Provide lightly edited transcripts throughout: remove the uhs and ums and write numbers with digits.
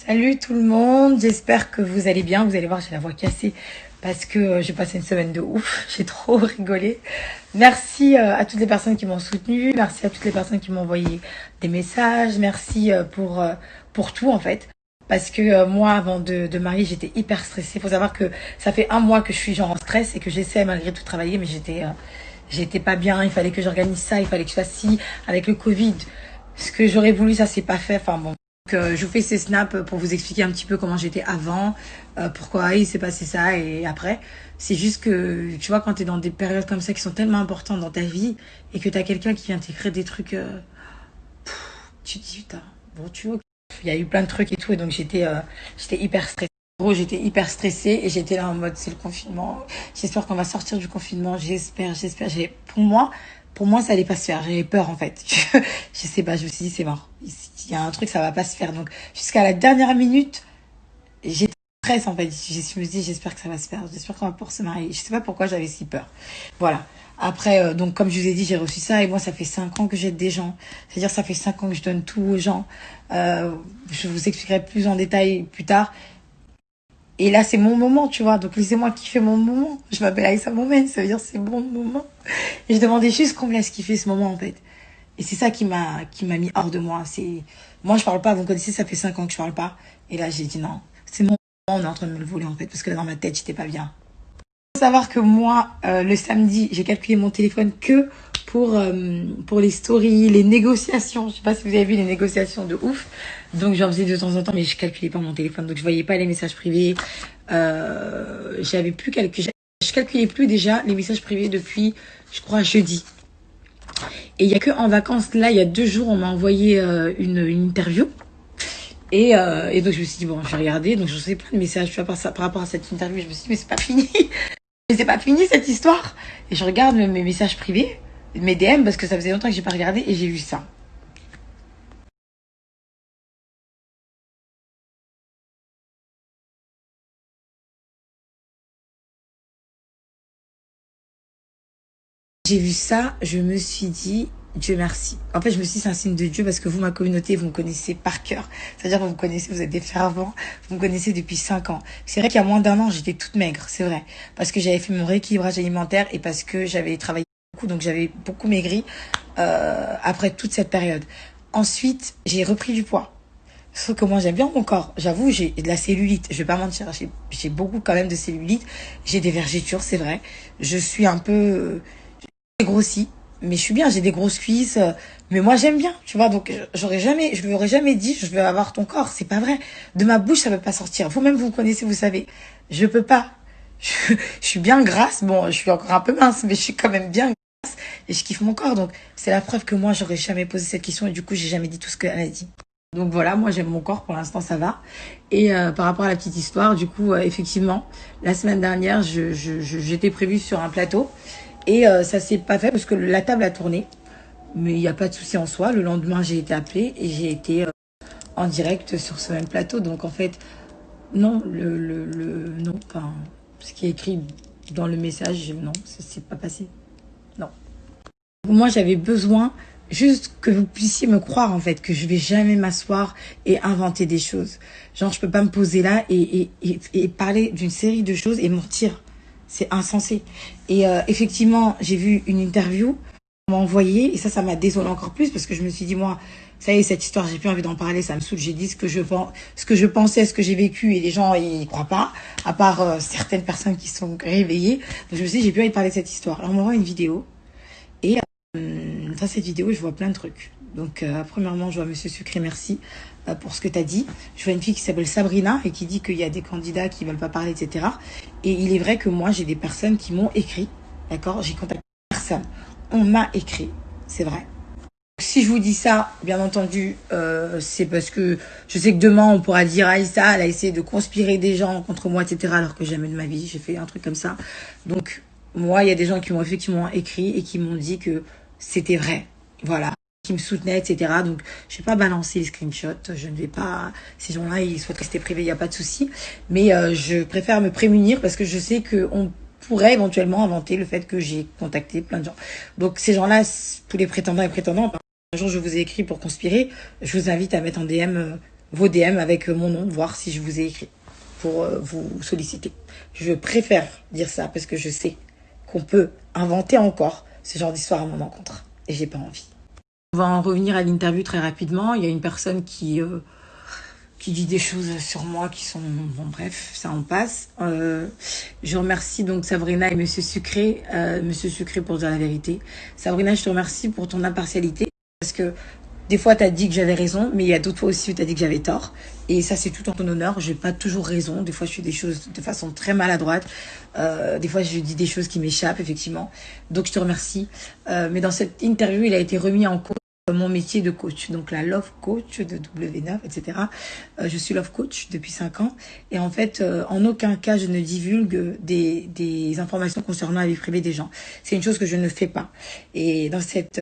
Salut tout le monde, j'espère que vous allez bien. Vous allez voir, j'ai la voix cassée parce que j'ai passé une semaine de ouf. J'ai trop rigolé. Merci à toutes les personnes qui m'ont soutenue. Merci à toutes les personnes qui m'ont envoyé des messages. Merci pour tout en fait. Parce que moi, avant de marier, j'étais hyper stressée. Il faut savoir que ça fait un mois que je suis genre en stress et que j'essaie malgré tout de travailler, mais j'étais pas bien. Il fallait que j'organise ça, il fallait que je fasse ci. Avec le Covid, ce que j'aurais voulu, ça s'est pas fait. Enfin bon. Donc, je vous fais ces snaps pour vous expliquer un petit peu comment j'étais avant, pourquoi il s'est passé ça et après. C'est juste que, tu vois, quand tu es dans des périodes comme ça qui sont tellement importantes dans ta vie et que tu as quelqu'un qui vient t'écrire des trucs, tu te dis, putain, bon, tu vois, il y a eu plein de trucs et tout, et donc j'étais hyper stressée. En gros, j'étais hyper stressée et j'étais là en mode, c'est le confinement. J'espère qu'on va sortir du confinement. J'espère. Pour moi, ça allait pas se faire. J'avais peur, en fait. Je sais pas, je me suis dit, c'est mort. Il y a un truc, ça va pas se faire. Donc, jusqu'à la dernière minute, j'étais stress, en fait. Je me suis dit, j'espère que ça va se faire. J'espère qu'on va pouvoir se marier. Je sais pas pourquoi j'avais si peur. Voilà. Après, donc, comme je vous ai dit, j'ai reçu ça et moi, ça fait 5 ans que j'aide des gens. C'est-à-dire, ça fait 5 ans que je donne tout aux gens. Je vous expliquerai plus en détail plus tard. Et là, c'est mon moment, tu vois. Donc, laissez-moi kiffer mon moment. Je m'appelle Aïssa Momen, ça veut dire c'est mon moment. Et je demandais juste qu'on me laisse kiffer ce moment, en fait. Et c'est ça qui m'a mis hors de moi. Moi, je parle pas, vous me connaissez, ça fait 5 ans que je parle pas. Et là, j'ai dit non. C'est mon moment, on est en train de me le voler, en fait. Parce que là, dans ma tête, j'étais pas bien. Faut savoir que moi, le samedi, j'ai calculé mon téléphone que pour les stories, les négociations. Je sais pas si vous avez vu les négociations de ouf. Donc j'en faisais de temps en temps, mais je calculais pas mon téléphone, donc je voyais pas les messages privés. J'avais plus calculé, je calculais plus déjà les messages privés depuis, je crois, jeudi. Et il y a que en vacances là, il y a 2 jours, on m'a envoyé une interview. Et donc je me suis dit bon, je vais regarder. Donc je recevais plein de messages, tu vois, par rapport à cette interview. Je me suis dit mais c'est pas fini. Mais c'est pas fini cette histoire. Et je regarde mes messages privés, mes DM, parce que ça faisait longtemps que j'ai pas regardé et j'ai vu ça. J'ai vu ça, je me suis dit, Dieu merci. En fait, je me suis dit, c'est un signe de Dieu parce que vous, ma communauté, vous me connaissez par cœur. C'est-à-dire, vous me connaissez, vous êtes des fervents, vous me connaissez depuis 5 ans. C'est vrai qu'il y a moins d'un an, j'étais toute maigre, c'est vrai. Parce que j'avais fait mon rééquilibrage alimentaire et parce que j'avais travaillé beaucoup, donc j'avais beaucoup maigri après toute cette période. Ensuite, j'ai repris du poids. Sauf que moi, j'aime bien mon corps. J'avoue, j'ai de la cellulite. Je vais pas mentir. J'ai beaucoup quand même de cellulite. J'ai des vergetures, c'est vrai. Je suis un peu grossi, mais je suis bien, j'ai des grosses cuisses, mais moi j'aime bien, tu vois, donc je lui aurais jamais dit, je veux avoir ton corps, c'est pas vrai. De ma bouche, ça peut pas sortir. Vous-même, vous me connaissez, vous savez, je peux pas. Je suis bien grasse, bon, je suis encore un peu mince, mais je suis quand même bien grasse et je kiffe mon corps, donc c'est la preuve que moi j'aurais jamais posé cette question et du coup j'ai jamais dit tout ce qu'elle a dit. Donc voilà, moi j'aime mon corps, pour l'instant ça va. Et par rapport à la petite histoire, du coup, effectivement, la semaine dernière, j'étais prévue sur un plateau et ça s'est pas fait parce que la table a tourné. Mais il n'y a pas de souci en soi. Le lendemain, j'ai été appelée et j'ai été en direct sur ce même plateau. Donc en fait, non, non, enfin, ce qui est écrit dans le message, non, ça s'est pas passé. Non. Moi, j'avais besoin juste que vous puissiez me croire, en fait, que je vais jamais m'asseoir et inventer des choses. Genre, je peux pas me poser là et parler d'une série de choses et mentir. C'est insensé. Et effectivement, j'ai vu une interview qu'on m'a envoyée et ça m'a désolé encore plus parce que je me suis dit, moi, ça y est, cette histoire, j'ai plus envie d'en parler, ça me saoule. J'ai dit ce que je pensais, ce que j'ai vécu et les gens, ils croient pas, à part certaines personnes qui sont réveillées. Donc je me suis dit, j'ai plus envie de parler de cette histoire. Alors on m'envoie une vidéo et dans cette vidéo, je vois plein de trucs. Donc, premièrement, je vois Monsieur Sucré, merci pour ce que tu as dit. Je vois une fille qui s'appelle Sabrina et qui dit qu'il y a des candidats qui veulent pas parler, etc. Et il est vrai que moi, j'ai des personnes qui m'ont écrit, d'accord. J'ai contacté personne. On m'a écrit, c'est vrai. Si je vous dis ça, bien entendu, c'est parce que je sais que demain, on pourra dire Aïssa, elle a essayé de conspirer des gens contre moi, etc. Alors que jamais de ma vie, j'ai fait un truc comme ça. Donc, moi, il y a des gens qui m'ont effectivement écrit et qui m'ont dit que c'était vrai. Voilà. Qui me soutenaient, etc. Donc, je vais pas balancer les screenshots. Je ne vais pas... Ces gens-là, ils souhaitent rester privés, il n'y a pas de souci. Mais je préfère me prémunir parce que je sais qu'on pourrait éventuellement inventer le fait que j'ai contacté plein de gens. Donc, ces gens-là, tous les prétendants et prétendantes, un jour je vous ai écrit pour conspirer, je vous invite à mettre en DM vos DM avec mon nom, voir si je vous ai écrit pour vous solliciter. Je préfère dire ça parce que je sais qu'on peut inventer encore ce genre d'histoire à mon encontre. Et j'ai pas envie. On va en revenir à l'interview très rapidement. Il y a une personne qui dit des choses sur moi qui sont... Bon bref, ça en passe. Je remercie donc Sabrina et Monsieur Sucré. Monsieur Sucré pour dire la vérité. Sabrina, je te remercie pour ton impartialité. Parce que des fois, tu as dit que j'avais raison, mais il y a d'autres fois aussi où tu as dit que j'avais tort. Et ça, c'est tout en ton honneur. Je n'ai pas toujours raison. Des fois, je fais des choses de façon très maladroite. Des fois, je dis des choses qui m'échappent, effectivement. Donc, je te remercie. Mais dans cette interview, il a été remis en cause mon métier de coach. Donc, la Love Coach de W9, etc. Je suis Love Coach depuis 5 ans. Et en fait, en aucun cas, je ne divulgue des informations concernant la vie privée des gens. C'est une chose que je ne fais pas. Et dans cette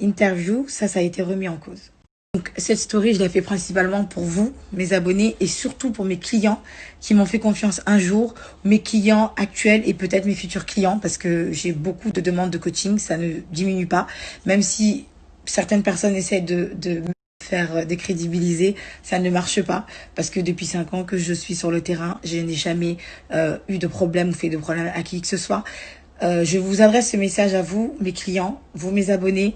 interview, ça a été remis en cause. Donc, cette story, je l'ai fait principalement pour vous, mes abonnés, et surtout pour mes clients qui m'ont fait confiance un jour, mes clients actuels et peut-être mes futurs clients, parce que j'ai beaucoup de demandes de coaching, ça ne diminue pas, même si certaines personnes essaient de me faire décrédibiliser, ça ne marche pas, parce que depuis 5 ans que je suis sur le terrain, je n'ai jamais eu de problème ou fait de problème à qui que ce soit. Je vous adresse ce message à vous, mes clients, vous, mes abonnés.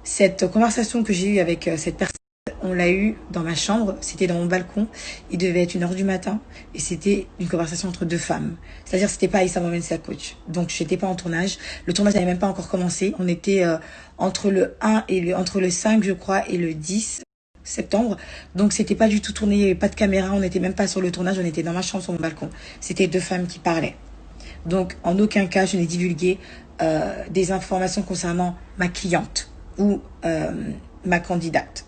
Cette conversation que j'ai eue avec cette personne, on l'a eue dans ma chambre, c'était dans mon balcon. Il devait être 1h du matin et c'était une conversation entre deux femmes. C'est-à-dire que c'était pas Aïssa Mohamed, sa coach. Donc je n'étais pas en tournage. Le tournage n'avait même pas encore commencé. On était entre le 1 et entre le 5, je crois, et le 10 septembre. Donc c'était pas du tout tourné, il n'y avait pas de caméra, on n'était même pas sur le tournage, on était dans ma chambre sur mon balcon. C'était deux femmes qui parlaient. Donc, en aucun cas, je n'ai divulgué des informations concernant ma cliente ou ma candidate.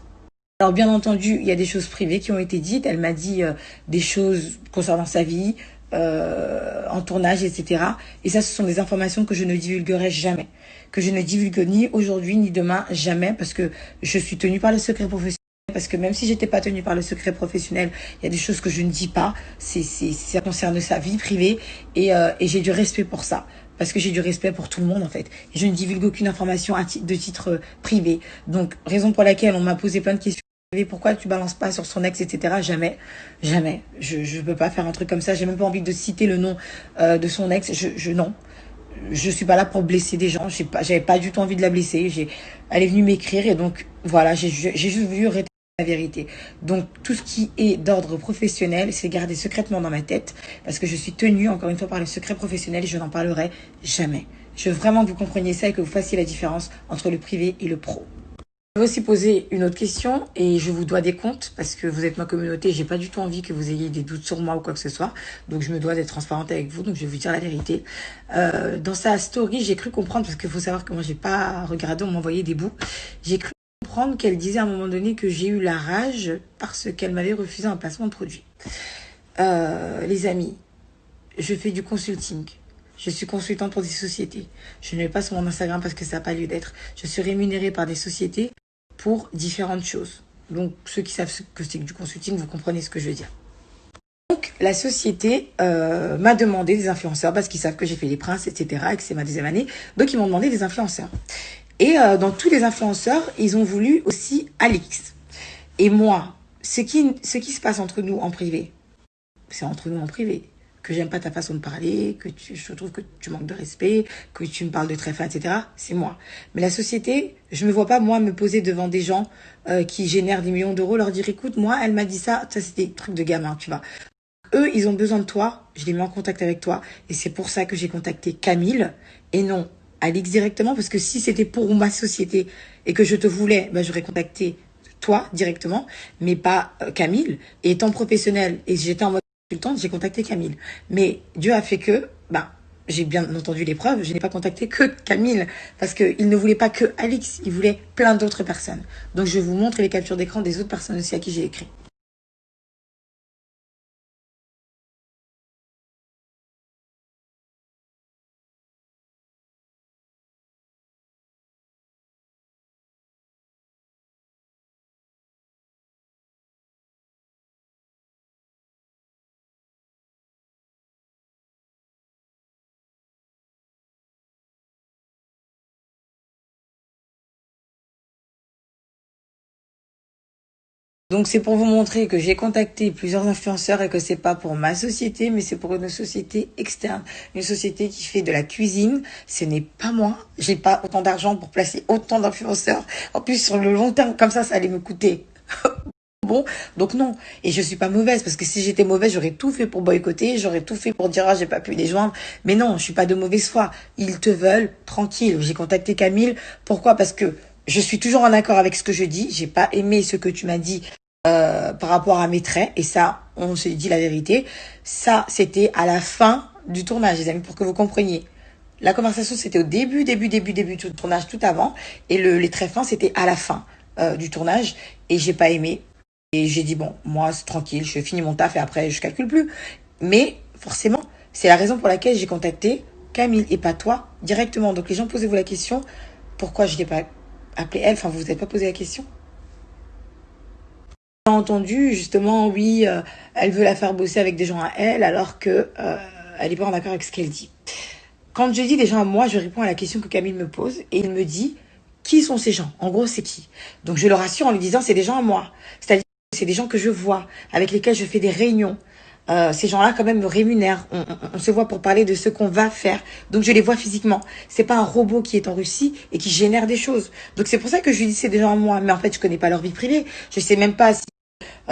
Alors, bien entendu, il y a des choses privées qui ont été dites. Elle m'a dit des choses concernant sa vie, en tournage, etc. Et ça, ce sont des informations que je ne divulguerai jamais. Que je ne divulgue ni aujourd'hui, ni demain, jamais, parce que je suis tenue par le secret professionnel. Parce que même si j'étais pas tenue par le secret professionnel, il y a des choses que je ne dis pas. Ça concerne sa vie privée et j'ai du respect pour ça. Parce que j'ai du respect pour tout le monde en fait. Et je ne divulgue aucune information de titre privé. Donc, raison pour laquelle on m'a posé plein de questions. Pourquoi tu balances pas sur son ex, etc. Jamais, jamais. Je peux pas faire un truc comme ça. J'ai même pas envie de citer le nom de son ex. Non. Je suis pas là pour blesser des gens. J'avais pas du tout envie de la blesser. Elle est venue m'écrire et donc voilà, j'ai juste voulu rétablir la vérité. Donc tout ce qui est d'ordre professionnel, c'est gardé secrètement dans ma tête parce que je suis tenue encore une fois par le secret professionnel et je n'en parlerai jamais. Je veux vraiment que vous compreniez ça et que vous fassiez la différence entre le privé et le pro. Je vais aussi poser une autre question et je vous dois des comptes parce que vous êtes ma communauté et j'ai pas du tout envie que vous ayez des doutes sur moi ou quoi que ce soit. Donc je me dois d'être transparente avec vous, donc je vais vous dire la vérité. Dans sa story, j'ai cru comprendre, parce qu'il faut savoir que moi j'ai pas regardé, on m'envoyait des bouts. J'ai cru comprendre qu'elle disait à un moment donné que j'ai eu la rage parce qu'elle m'avait refusé un placement de produit. Les amis, je fais du consulting. Je suis consultante pour des sociétés. Je ne vais pas sur mon Instagram parce que ça n'a pas lieu d'être. Je suis rémunérée par des sociétés pour différentes choses. Donc, ceux qui savent ce que c'est que du consulting, vous comprenez ce que je veux dire. Donc, la société m'a demandé des influenceurs parce qu'ils savent que j'ai fait les princes, etc. et que c'est ma 2e année. Donc, ils m'ont demandé des influenceurs. Et dans tous les influenceurs, ils ont voulu aussi Alix. Et moi, ce qui se passe entre nous en privé, c'est entre nous en privé. Que j'aime pas ta façon de parler, je trouve que tu manques de respect, que tu me parles de très fin, etc. C'est moi. Mais la société, je me vois pas, moi, me poser devant des gens qui génèrent des millions d'euros, leur dire, écoute, moi, elle m'a dit ça c'est des trucs de gamin, tu vois. Eux, ils ont besoin de toi, je les mets en contact avec toi, et c'est pour ça que j'ai contacté Camille, et non Alix directement, parce que si c'était pour ma société, et que je te voulais, ben, j'aurais contacté toi directement, mais pas Camille. Et étant professionnelle, et j'étais en mode consultante, j'ai contacté Camille. Mais Dieu a fait que, bah, j'ai bien entendu les preuves, je n'ai pas contacté que Camille, parce qu'il ne voulait pas que Alix, il voulait plein d'autres personnes. Donc je vous montre les captures d'écran des autres personnes aussi à qui j'ai écrit. Donc c'est pour vous montrer que j'ai contacté plusieurs influenceurs et que c'est pas pour ma société, mais c'est pour une société externe. Une société qui fait de la cuisine. Ce n'est pas moi. J'ai pas autant d'argent pour placer autant d'influenceurs. En plus, sur le long terme, comme ça allait me coûter. Bon, donc non. Et je suis pas mauvaise, parce que si j'étais mauvaise, j'aurais tout fait pour boycotter, j'aurais tout fait pour dire, ah, j'ai pas pu les joindre. Mais non, je suis pas de mauvaise foi. Ils te veulent, tranquille. J'ai contacté Camille. Pourquoi? Parce que je suis toujours en accord avec ce que je dis. J'ai pas aimé ce que tu m'as dit par rapport à mes traits. Et ça, on se dit la vérité. Ça, c'était à la fin du tournage, les amis, pour que vous compreniez. La conversation, c'était au début du tournage, tout avant. Et les traits fins, c'était à la fin du tournage. Et j'ai pas aimé. Et j'ai dit, bon, moi, c'est tranquille, je finis mon taf et après, je calcule plus. Mais, forcément, c'est la raison pour laquelle j'ai contacté Camille et pas toi directement. Donc, les gens, posez-vous la question, pourquoi je l'ai pas appelée elle? Enfin, vous vous êtes pas posé la question? J'ai entendu, justement, oui, elle veut la faire bosser avec des gens à elle, alors que elle est pas en accord avec ce qu'elle dit. Quand je dis des gens à moi, je réponds à la question que Camille me pose et il me dit, qui sont ces gens? En gros, c'est qui? Donc, je le rassure en lui disant, c'est des gens à moi. C'est-à-dire, c'est des gens que je vois, avec lesquels je fais des réunions. Ces gens-là, quand même, me rémunèrent. On se voit pour parler de ce qu'on va faire. Donc, je les vois physiquement. C'est pas un robot qui est en Russie et qui génère des choses. Donc, c'est pour ça que je lui dis c'est des gens à moi. Mais en fait, je connais pas leur vie privée. Je sais même pas si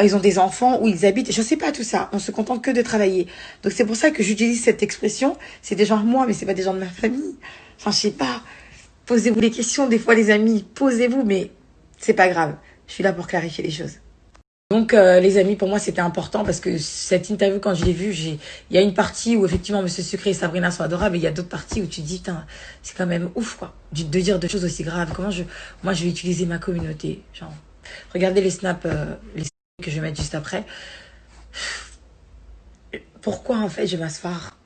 ils ont des enfants, où ils habitent. Je sais pas tout ça. On se contente que de travailler. Donc, c'est pour ça que j'utilise cette expression. C'est des gens à moi, mais c'est pas des gens de ma famille. Enfin, je sais pas. Posez-vous les questions. Des fois, les amis, posez-vous, mais c'est pas grave. Je suis là pour clarifier les choses. Donc, les amis, pour moi, c'était important parce que cette interview, quand je l'ai vue, il y a une partie où, effectivement, Monsieur Sucré et Sabrina sont adorables et il y a d'autres parties où tu te dis, putain, c'est quand même ouf, quoi, de dire des choses aussi graves. Moi, je vais utiliser ma communauté. Genre, regardez les snaps que je vais mettre juste après. Pourquoi, en fait, je vais m'asseoir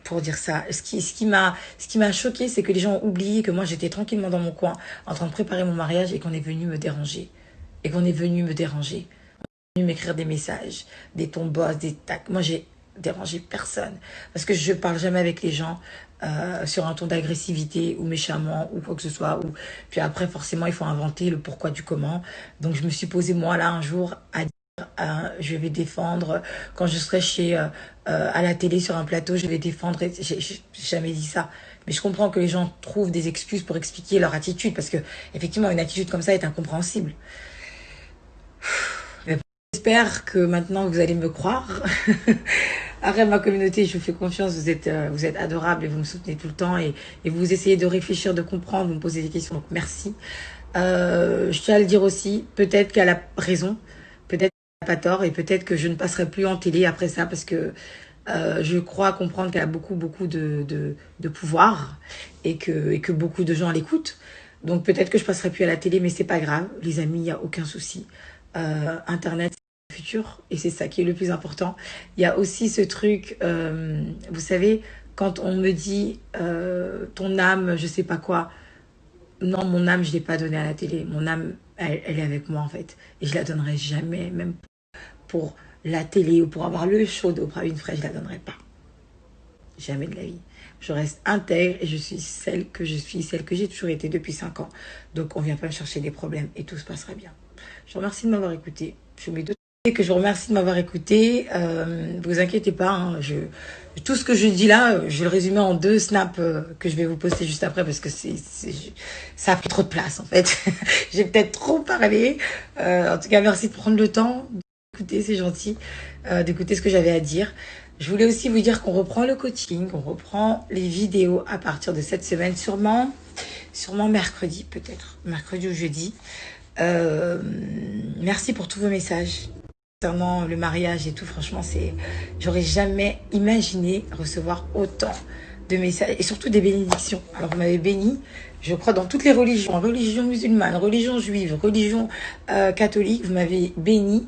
pour dire ça? Ce qui m'a choqué, c'est que les gens ont oublié que moi, j'étais tranquillement dans mon coin, en train de préparer mon mariage et qu'on est venu me déranger. M'écrire des messages, des tons boss, des tacs. Moi, j'ai dérangé personne parce que je parle jamais avec les gens sur un ton d'agressivité ou méchamment ou quoi que ce soit. Ou puis après, forcément, il faut inventer le pourquoi du comment. Donc, je me suis posé moi là un jour à dire je vais défendre quand je serai à la télé sur un plateau, je vais défendre. J'ai jamais dit ça. Mais je comprends que les gens trouvent des excuses pour expliquer leur attitude parce que effectivement, une attitude comme ça est incompréhensible. J'espère que maintenant vous allez me croire. Après ma communauté, je vous fais confiance, vous êtes adorables et vous me soutenez tout le temps et vous essayez de réfléchir, de comprendre, vous me posez des questions, donc merci. Je tiens à le dire aussi, peut-être qu'elle a raison, peut-être qu'elle n'a pas tort et peut-être que je ne passerai plus en télé après ça parce que je crois comprendre qu'elle a beaucoup de pouvoir et que beaucoup de gens l'écoutent. Donc peut-être que je passerai plus à la télé, mais c'est pas grave, les amis, il n'y a aucun souci. Internet, c'est le futur et c'est ça qui est le plus important. Il y a aussi ce truc, vous savez, quand on me dit ton âme, je sais pas quoi. Non, mon âme, je l'ai pas donnée à la télé. Mon âme, elle est avec moi en fait. Et je la donnerai jamais, même pour la télé ou pour avoir le show d'Oprah Winfrey, je la donnerai pas. Jamais de la vie. Je reste intègre et je suis celle que j'ai toujours été depuis 5 ans. Donc on vient pas me chercher des problèmes et tout se passera bien. Je vous remercie de m'avoir écouté. Je vous mets deux que je vous remercie de m'avoir écouté. Vous inquiétez pas, hein, tout ce que je dis là, je vais le résumer en 2 snaps que je vais vous poster juste après parce que ça a pris trop de place en fait. J'ai peut-être trop parlé. En tout cas, merci de prendre le temps d'écouter, c'est gentil, d'écouter ce que j'avais à dire. Je voulais aussi vous dire qu'on reprend le coaching, on reprend les vidéos à partir de cette semaine, sûrement mercredi peut-être, mercredi ou jeudi. Merci pour tous vos messages concernant le mariage et tout. Franchement, j'aurais jamais imaginé recevoir autant de messages et surtout des bénédictions. Alors vous m'avez béni, je crois, dans toutes les religions, religion musulmane, religion juive, religion catholique, vous m'avez béni.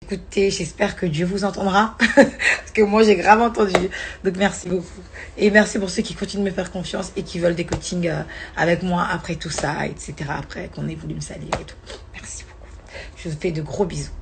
Écoutez, j'espère que Dieu vous entendra parce que moi j'ai grave entendu. Donc merci beaucoup et merci pour ceux qui continuent de me faire confiance et qui veulent des coachings avec moi après tout ça, etc. Après qu'on ait voulu me salir et tout. Merci beaucoup. Je vous fais de gros bisous.